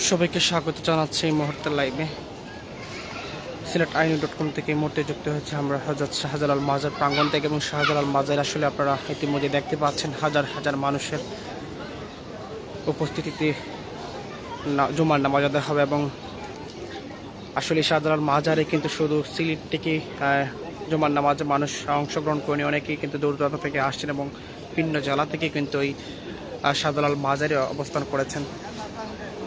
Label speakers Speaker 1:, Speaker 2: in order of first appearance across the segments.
Speaker 1: সবাইকে স্বাগত জানাচ্ছি এই মুহূর্তের লাইভে। সিলেট আইনি.com থেকে এই মুহূর্তে যুক্ত হয়েছে আমরা হযরত শাহজালাল মাজার প্রাঙ্গণ থেকে, এবং শাহজালাল মাজার আসলে আপনারা ইতিমধ্যে দেখতে পাচ্ছেন হাজার হাজার মানুষের উপস্থিতিতে জুমার নামাজ আদায় হবে। এবং আসলে শাহজালাল মাজারে কিন্তু শুধু সিলেট থেকে জুমার নামাজে মানুষ অংশগ্রহণ করেনি, অনেকেই কিন্তু দূর দূরান্ত থেকে আসছেন এবং বিভিন্ন জেলা থেকে কিন্তু এই শাহজালাল মাজারে অবস্থান করেছেন।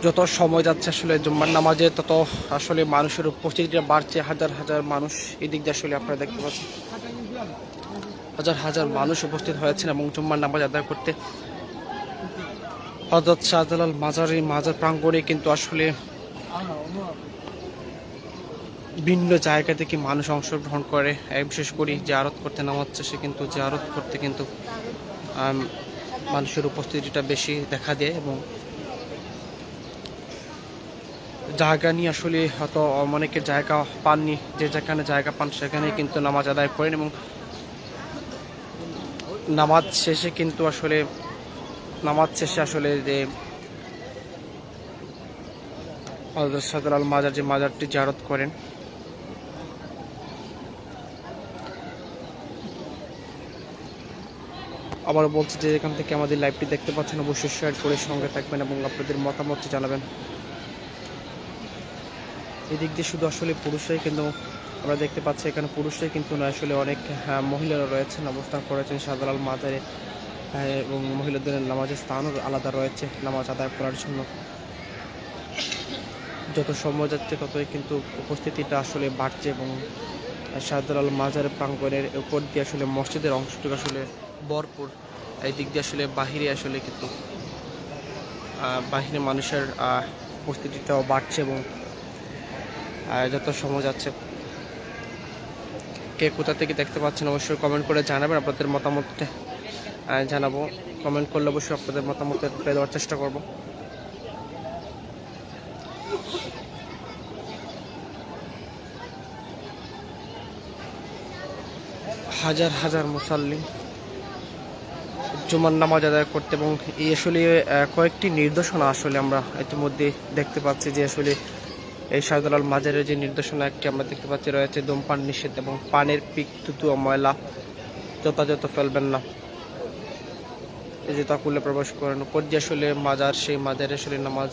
Speaker 1: যত সময় যাচ্ছে আসলে জুম্মার নামাজে তত আসলে মানুষের উপস্থিতিটা বাড়ছে। হাজার হাজার মানুষ এদিক দিয়ে আসলে আপনারা দেখতে পাচ্ছেন হাজার হাজার মানুষ উপস্থিত হয়েছেন এবং জুম্মার নামাজ আদায় করতে হযরত শাহজালাল মাজার প্রাঙ্গণে কিন্তু আসলে ভিন্ন জায়গা থেকে মানুষ অংশগ্রহণ করে। বিশেষ করে জিয়ারত করতে নামাজ শেষে কিন্তু জিয়ারত করতে কিন্তু মানুষের উপস্থিতিটা বেশি দেখা দেয়, এবং জায়গা নিয়ে আসলে হয়তো অনেকে জায়গা পাননি, যে যেখানে জায়গা পান সেখানে কিন্তু নামাজ আদায় করেন। এবং নামাজ শেষে আসলে যে হযরত শাহজালাল মাজার যে মাজারটি জিয়ারত করেন। আবার বলছি যে এখান থেকে আমাদের লাইভটি দেখতে পাচ্ছেন অবশ্যই শেয়ার করে সঙ্গে থাকবেন এবং আপনাদের মতামত জানাবেন। এদিক দিয়ে শুধু আসলে পুরুষরাই কিন্তু আমরা দেখতে পাচ্ছি, এখানে পুরুষরাই কিন্তু নয়, আসলে অনেক মহিলারা রয়েছেন, অবস্থান করেছেন শাহজালাল মাজারে, এবং মহিলাদের নামাজের স্থানও আলাদা রয়েছে নামাজ আদায় করার জন্য। যত সময় যাচ্ছে ততই কিন্তু উপস্থিতিটা আসলে বাড়ছে, এবং শাহজালাল মাজারের প্রাঙ্গণের উপর দিয়ে আসলে মসজিদের অংশটুকু আসলে ভরপুর। এই দিক দিয়ে আসলে বাহিরে আসলে কিন্তু বাহিরে মানুষের উপস্থিতিটাও বাড়ছে, এবং যত সময় যাচ্ছে কে কোথা থেকে দেখতে পাচ্ছেন অবশ্যই কমেন্ট করে জানাবেন। আপনাদের মতামতটা জানাবো, কমেন্ট করলে অবশ্যই আপনাদের মতামত পেয়ে দেওয়ার চেষ্টা করব। হাজার হাজার মুসাল্লি জুমার নামাজ আদায় করতে, এবং এই আসলে কয়েকটি নির্দেশনা আসলে আমরা ইতিমধ্যে দেখতে পাচ্ছি যে আসলে এই শাহজালাল মাজারের যে নির্দেশনা একটি আমরা দেখতে পাচ্ছি রয়েছে ধূমপান নিষেধ, এবং পানের পিক থুতু ময়লা যথাযথ ফেলবেন না, এই যে তা খুলে প্রবেশ করেন। উপর দিয়ে আসলে মাজার, সেই মাজারে আসলে নামাজ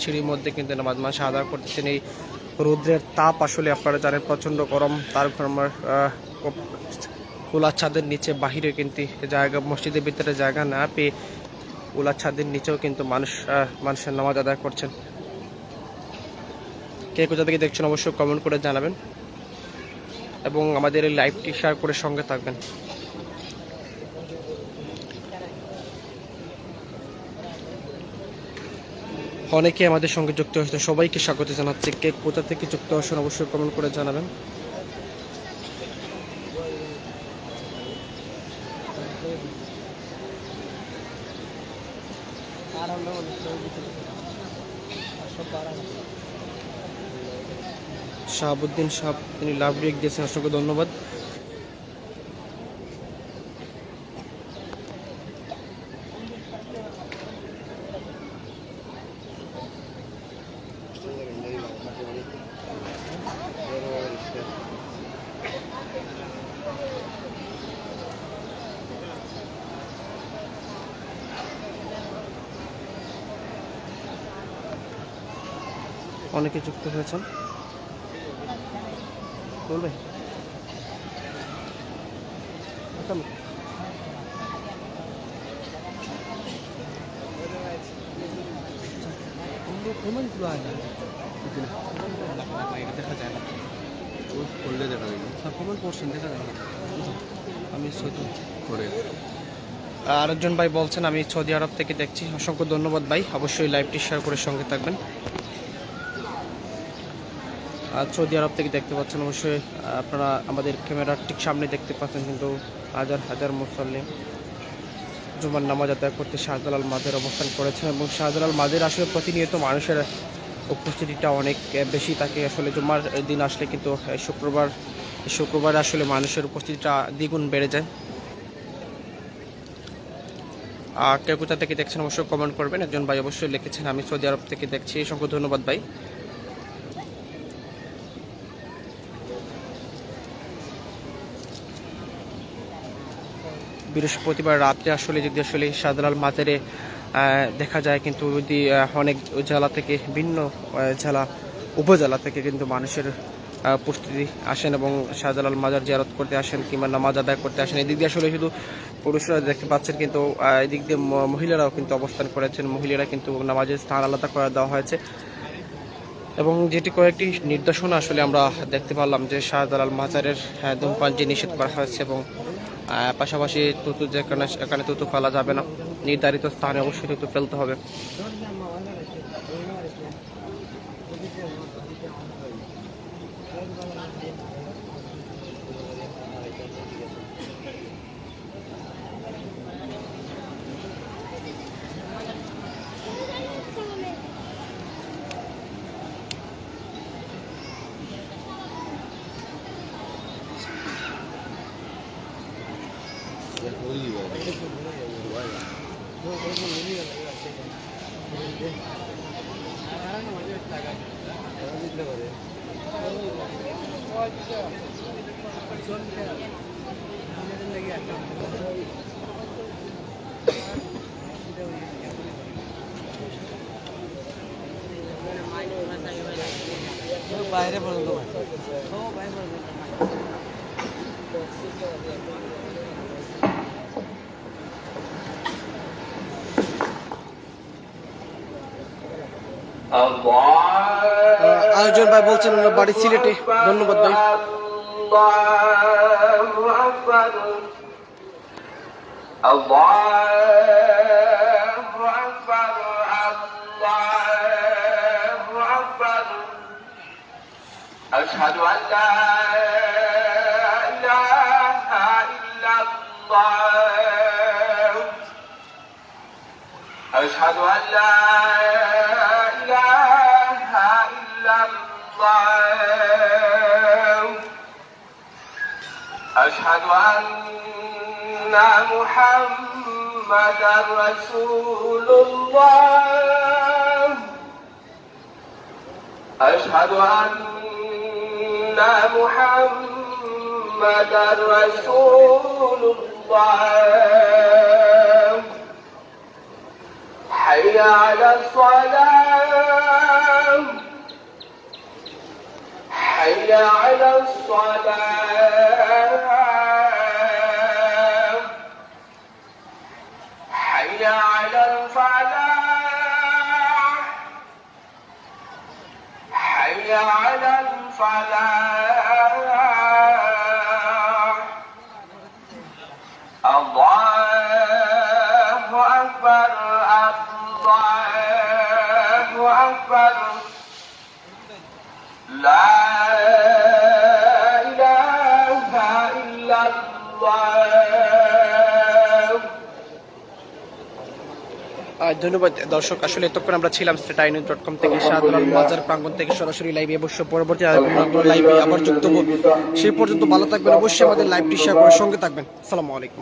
Speaker 1: সিঁড়ির মধ্যে কিন্তু নামাজ মানুষ আদায় করতেছেন। এই রৌদ্রের তাপ আসলে আপনারা জানেন প্রচণ্ড গরম, তার আমার খোলা ছাদের নিচে বাহিরে কিন্তু জায়গা, মসজিদের ভিতরে জায়গা না পেয়ে খোলা ছাদের নিচেও কিন্তু মানুষের নামাজ আদায় করছেন। কে কোথা থেকে দেখছেন অবশ্যই কমেন্ট করে জানাবেন এবং আমাদের এই লাইভটি শেয়ার করে সঙ্গে থাকবেন। অনেকে আমাদের সঙ্গে যুক্ত হয়েছে, সবাইকে স্বাগত জানাচ্ছি। কে কোথা থেকে যুক্ত হচ্ছেন অবশ্যই কমেন্ট করে জানাবেন। শাহাবুদ্দিন সাহেব তিনি লাভ রিয়েক্ট দিয়েছেন, অসংখ্য ধন্যবাদ। অনেকে যুক্ত হয়েছেন, বলবে দেখা যায় না, করলে দেখা যায় না, কমেন্ট করছেন দেখা যায় না। আমি সৌদি করে আরেকজন ভাই বলছেন আমি সৌদি আরব থেকে দেখছি, অসংখ্য ধন্যবাদ ভাই। অবশ্যই লাইভটি শেয়ার করে সঙ্গে থাকবেন। সৌদি আরব থেকে দেখতে পাচ্ছেন, অবশ্যই আপনারা আমাদের ক্যামেরার ঠিক সামনে দেখতে পাচ্ছেন কিন্তু হাজার হাজার মুসল্লি জুমার নামাজ আদায় করতে শাহজালাল মাজারে অবস্থান করেছেন। এবং শাহজালাল মাজারে আসলে প্রতিনিয়ত মানুষের উপস্থিতিটা অনেক বেশি থাকে। আসলে জুমার দিন আসলে কিন্তু শুক্রবার আসলে মানুষের উপস্থিতিটা দ্বিগুণ বেড়ে যায়। কেউ কোথা থেকে দেখছেন অবশ্যই কমেন্ট করবেন। একজন ভাই অবশ্যই লিখেছেন আমি সৌদি আরব থেকে দেখছি, অসংখ্য ধন্যবাদ ভাই। বৃহস্পতিবার রাত্রে আসলে যদি আসলে শাহজালাল মাজারে দেখা যায়, কিন্তু যদি অনেক জেলা থেকে ভিন্ন জেলা উপজেলা থেকে কিন্তু মানুষের প্রস্তুতি আসেন এবং শাহজালাল মাজার জিয়ারত করতে আসেন কিংবা নামাজ আদায় করতে আসেন। এদিক দিয়ে আসলে শুধু পুরুষরা দেখতে পাচ্ছেন, কিন্তু এদিক দিয়ে মহিলারাও কিন্তু অবস্থান করেছেন। মহিলারা কিন্তু নামাজের স্থান আলাদা করে দেওয়া হয়েছে এবং যেটি কয়েকটি নির্দেশনা আসলে আমরা দেখতে পারলাম যে শাহজালাল মাজারের ধূমপান যে নিষেধ করা হয়েছে এবং পাশাপাশি থুতু যেখানে এখানে থুতু ফেলা যাবে না, নির্ধারিত স্থানে অবশ্যই থুতু ফেলতে হবে। বাইরে পর্যন্ত আয়োজন ভাই বলছেন বাড়ি সিলেটে। ধন্যবাদ ভাই।
Speaker 2: أشهد أن لا إله إلا الله أشهد أن لا إله إلا الله أشهد أن محمدا رسول الله أشهد أن محمدا رسول الله حي على الصلاة حي على الصلاة حي على الفلاح حي على الفلاح الله أكبر الله أكبر لا إله إلا الله।
Speaker 1: ধন্যবাদ দর্শক। আসলে এতক্ষণ আমরা ছিলাম StateInews.com থেকে শাহজালাল মাজার প্রাঙ্গণ থেকে সরাসরি লাইভে। অবশ্য পরবর্তী লাইভে আবার যুক্ত হব। সেই পর্যন্ত ভালো থাকবেন, অবশ্যই আমাদের লাইভটি শেয়ার করে সঙ্গে থাকবেন। আসসালামু আলাইকুম।